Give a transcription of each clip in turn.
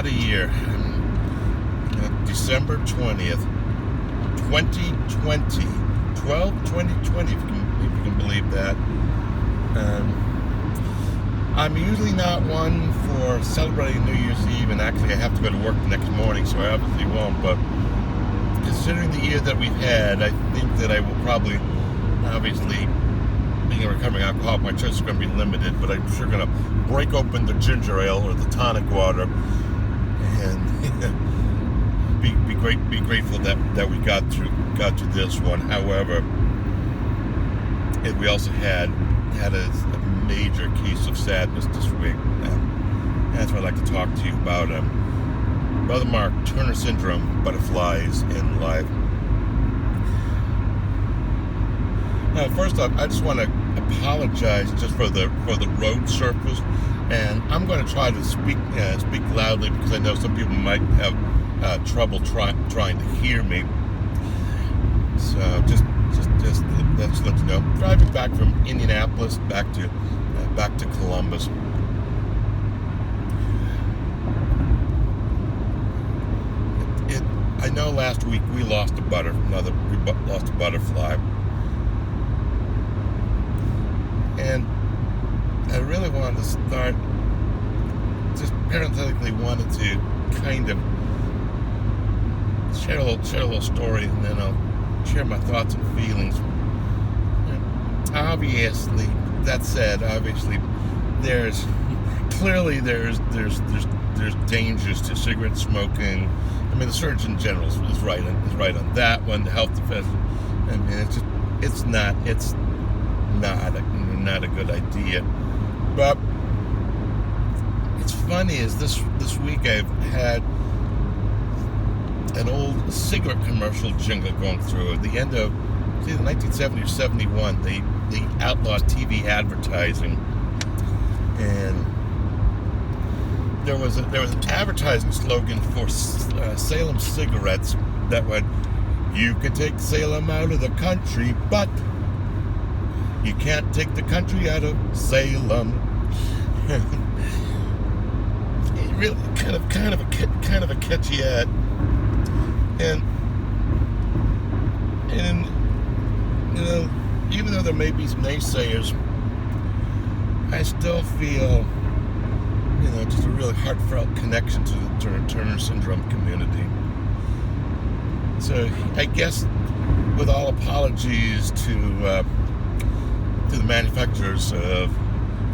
about a year. December 20th, 2020. 2020, if you can believe that. I'm usually not one for celebrating New Year's Eve, and actually I have to go to work the next morning, so I obviously won't. But considering the year that we've had, I think that I will probably, obviously, being a recovering alcoholic, my choice is going to be limited, but I'm sure going to break open the ginger ale or the tonic water and be grateful that we got through this one. However, we also had a major case of sadness this week. That's what I'd like to talk to you about. Brother Mark, Turner Syndrome, butterflies in life. First off, I just want to apologize just for the road surface, and I'm going to try to speak loudly because I know some people might have trouble trying to hear me. So just let's let you know. Driving back from Indianapolis back to Columbus. I know last week we lost a butterfly. And I really wanted to start, just parenthetically wanted to kind of share a little story, and then I'll share my thoughts and feelings. And obviously, that said, there's dangers to cigarette smoking. I mean, the Surgeon General is right on that one. The health profession. I mean, it's not a good idea. But it's funny is this week I've had an old cigarette commercial jingle going through at the end of either 1970 or 71. They outlawed TV advertising, and there was an advertising slogan for Salem cigarettes that went, "You can take Salem out of the country, but you can't take the country out of Salem." It really kind of a catchy ad, and you know, even though there may be some naysayers, I still feel just a really heartfelt connection to the Turner Syndrome community. So I guess, with all apologies to the manufacturers of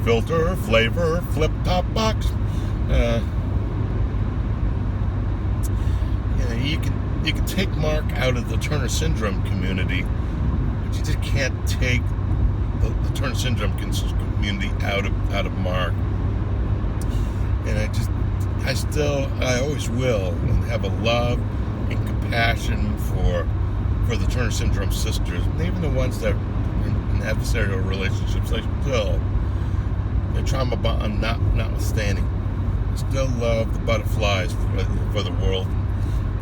filter, flavor, flip-top box, you can take Mark out of the Turner Syndrome community, but you just can't take the Turner Syndrome community out of Mark. And I always will, and have a love and compassion for the Turner Syndrome sisters, and even the ones that in adversarial relationships. I still, the trauma bond notwithstanding, I still love the butterflies for the world,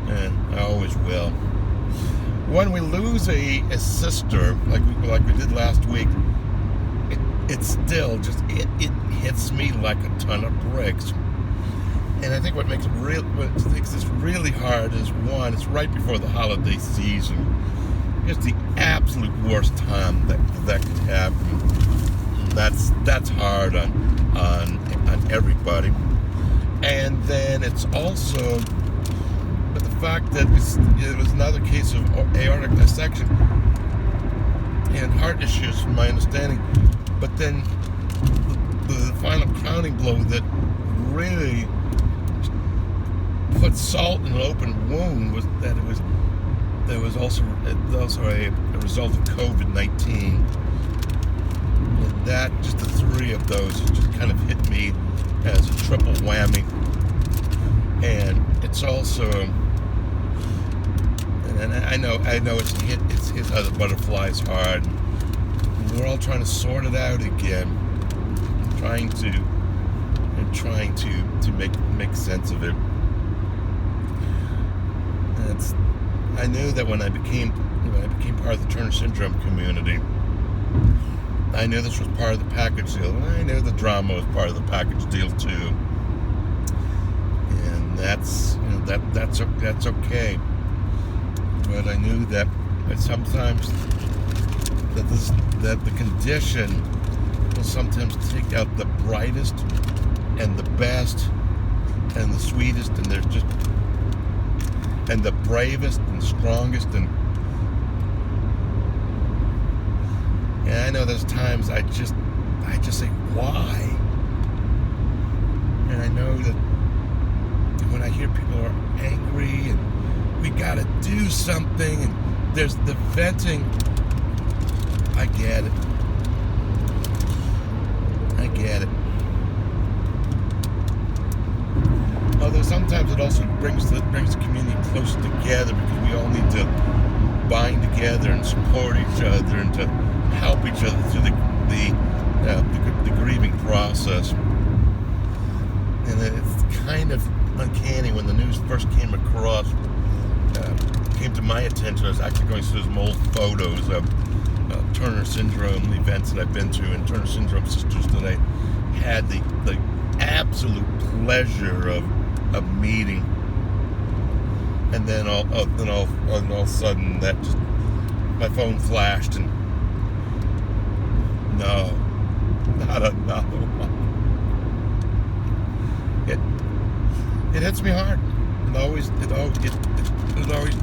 and I always will. When we lose a sister like we did last week, it's still just it hits me like a ton of bricks. And I think what makes this really hard is, one, it's right before the holiday season. It's the absolute worst time that could happen. That's hard on everybody. And then it's also the fact that it was another case of aortic dissection and heart issues, from my understanding. But then the final crowning blow that really put salt in an open wound was that there was also a result of COVID-19. And that, just the three of those, just kind of hit me as a triple whammy. And it's also, and I know it's hit other butterflies hard. We're all trying to sort it out again, trying to make sense of it. I knew that when I became part of the Turner Syndrome community, I knew this was part of the package deal, and I knew the drama was part of the package deal too. And and that's that's okay. But I knew that sometimes that the condition will sometimes take out the brightest and the best and the sweetest, and there's just and the bravest and strongest, and I know there's times I just say why, and I know that when I hear people are angry and we gotta do something and there's the venting, I get it. Although sometimes it also brings the community closer together, because we all need to bind together and support each other and to help each other through the grieving process. And it's kind of uncanny when the news first came to my attention. I was actually going through some old photos of Turner Syndrome events that I've been to, and Turner Syndrome sisters that I had the absolute pleasure of meeting. And then all of a sudden that just my phone flashed, and no, not another one. It hits me hard. It always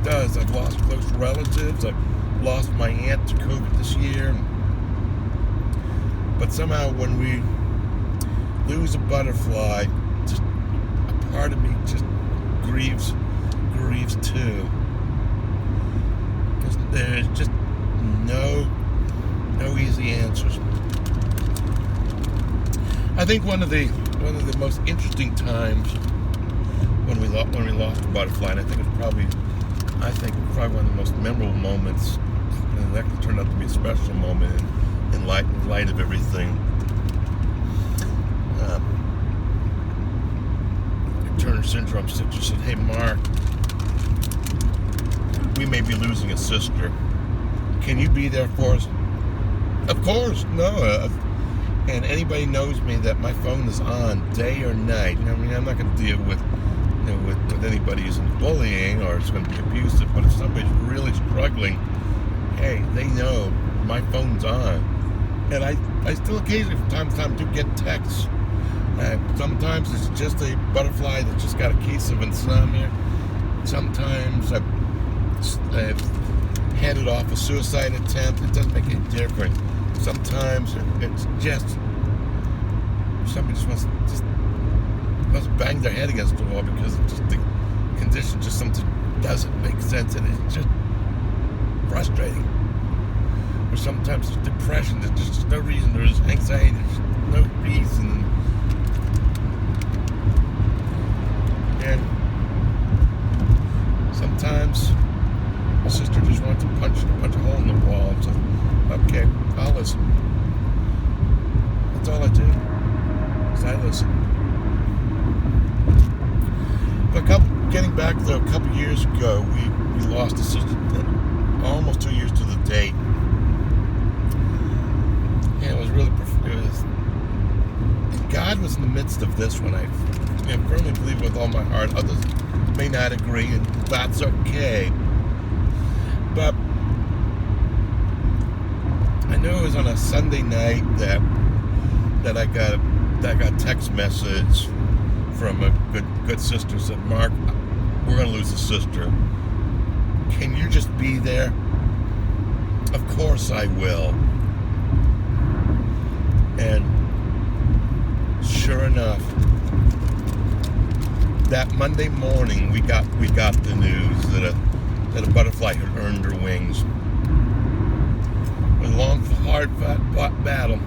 does. I've lost close relatives. I've lost my aunt to COVID this year. But somehow when we lose a butterfly, just a part of me just grieves too. There's just no easy answers. I think one of the most interesting times when we lost a butterfly, and I think it's probably one of the most memorable moments, and it actually turned out to be a special moment in light of everything. Turner Syndrome sister said, "Hey Mark, we may be losing a sister. Can you be there for us?" Of course, no. And anybody knows me that my phone is on day or night. I mean, I'm not going to deal with anybody who's bullying or is going to be abusive. But if somebody's really struggling, hey, they know my phone's on. And I still occasionally, from time to time, do get texts. Sometimes it's just a butterfly that just got a case of insomnia. Sometimes I've headed off a suicide attempt. It doesn't make any difference. Sometimes it's just somebody just wants to bang their head against the wall because just the condition, just something doesn't make sense, and it's just frustrating. Or sometimes there's depression. There's just no reason. There's anxiety. There's no reason. And sometimes my sister just wants to punch a hole in the wall. So, okay, I'll listen. That's all I do, is I listen. But getting back though, a couple years ago, we lost a sister, almost 2 years to the date. And it was really, God was in the midst of this one. I firmly believe with all my heart. Others may not agree, and that's okay. But I knew it was on a Sunday night that I got a text message from a good sister. Said, "Mark, we're going to lose a sister. Can you just be there?" Of course I will. And sure enough, that Monday morning we got the news that a butterfly had earned her wings. It was a long, hard-fought battle.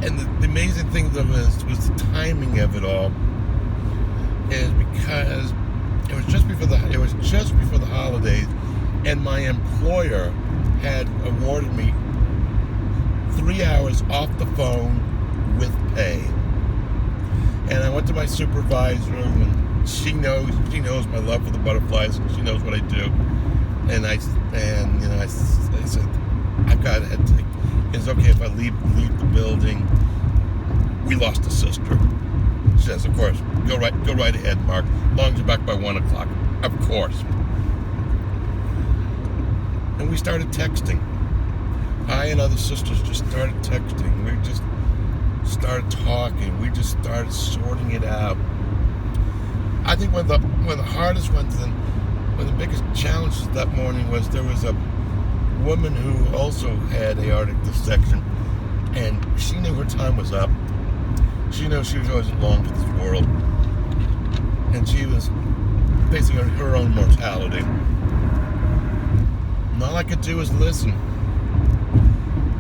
And the amazing thing though was the timing of it all. Is because it was just before the holidays, and my employer had awarded me 3 hours off the phone with pay. And I went to my supervisor, and she knows my love for the butterflies, and she knows what I do. And I said, I've got to take. It's okay if I leave the building we lost a sister. She says, of course, go right ahead, Mark. As long as you're back by 1 o'clock. Of course. And we started texting. I and other sisters just started texting. We just started talking. We just started sorting it out. I think one of the hardest ones and one of the biggest challenges that morning was there was a woman who also had aortic dissection, and she knew her time was up. She knew she wasn't long to this world, and she was facing her own mortality. And all I could do was listen.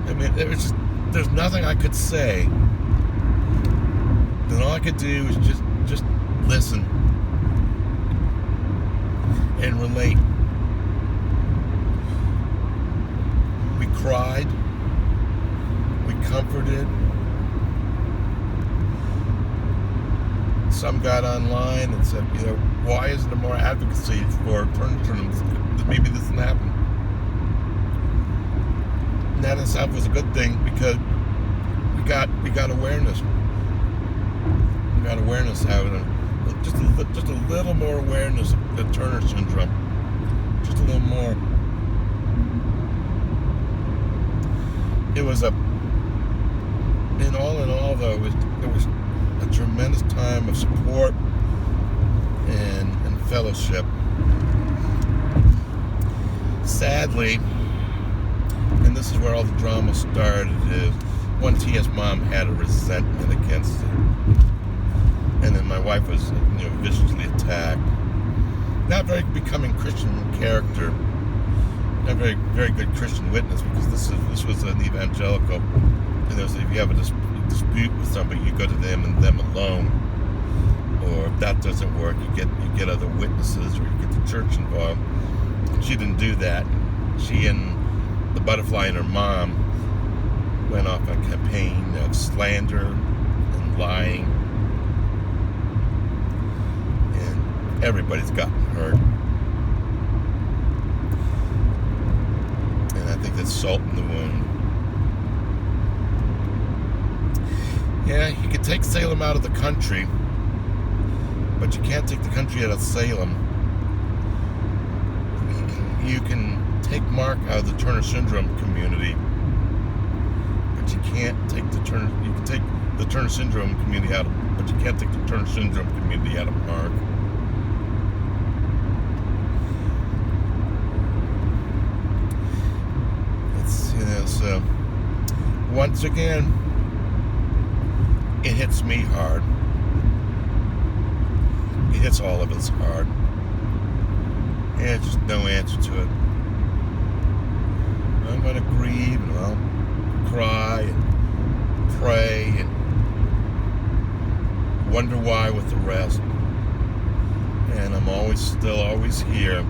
I mean, there's nothing I could say. And all I could do was just listen and relate. We cried. We comforted. Some got online and said, why isn't there more advocacy for turn tournaments? Maybe this can happen. And that in itself was a good thing because we got awareness. We got awareness out of it. Just a little more awareness of the Turner syndrome. Just a little more. It was in all though, it was a tremendous time of support and fellowship. Sadly, and this is where all the drama started, is one TS mom had a resentment against it. And then my wife was, viciously attacked. Not very becoming Christian character, not very, very good Christian witness, because this was an evangelical. And if you have a dispute with somebody, you go to them and them alone. Or if that doesn't work, you get other witnesses, or you get the church involved. She didn't do that. She and the butterfly and her mom went off a campaign of slander and lying. And everybody's gotten hurt. And I think that's salt in the wound. Yeah, you can take Salem out of the country, but you can't take the country out of Salem. You can take Mark out of the Turner syndrome community, but you can't take the Turner. You can take the Turner syndrome community out of, but you can't take the Turner syndrome community out of Mark. It's so once again, it hits me hard. It hits all of us hard. And there's just no answer to it. I'm going to grieve and I'll cry and pray and wonder why with the rest. And I'm always here,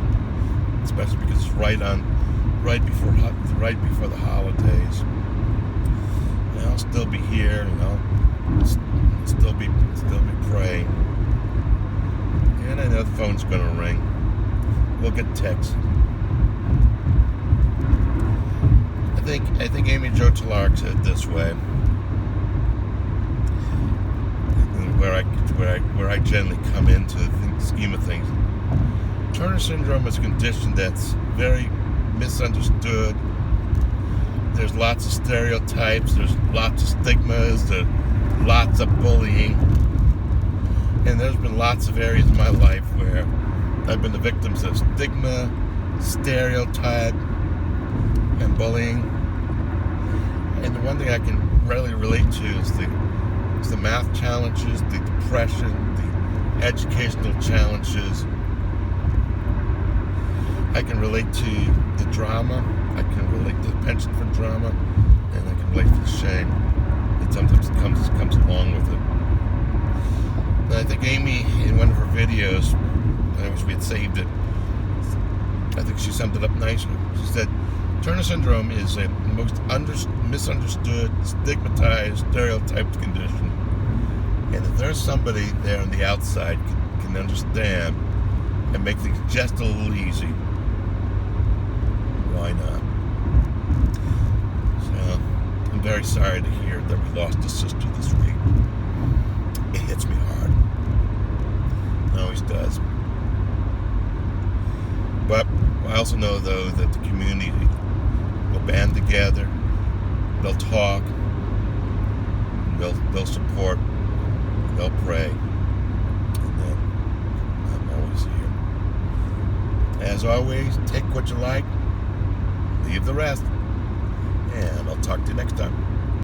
especially because it's right before the holidays. And I'll still be here, and I'll still be praying. And I know the phone's going to ring. We'll get text. I think Amy Jo Talark said it this way, where I generally come into the scheme of things. Turner syndrome is a condition that's very misunderstood. There's lots of stereotypes. There's lots of stigmas. There's lots of bullying. And there's been lots of areas in my life where I've been the victims of stigma, stereotype, and bullying. And the one thing I can really relate to is the math challenges, the depression, the educational challenges. I can relate to the drama. I can relate to the penchant for drama, and I can relate to the shame that sometimes comes along with it. And I think Amy, in one of her videos, I wish we had saved it, I think she summed it up nicely. She said, Turner syndrome is a most misunderstood, stigmatized, stereotyped condition. And if there's somebody there on the outside can understand and make things just a little easy, why not? So, I'm very sorry to hear that we lost a sister this week. It hits me hard. It always does. But I also know, though, that the community will band together, they'll talk, they'll support, they'll pray, and then I'm always here. As always, take what you like, leave the rest, and I'll talk to you next time.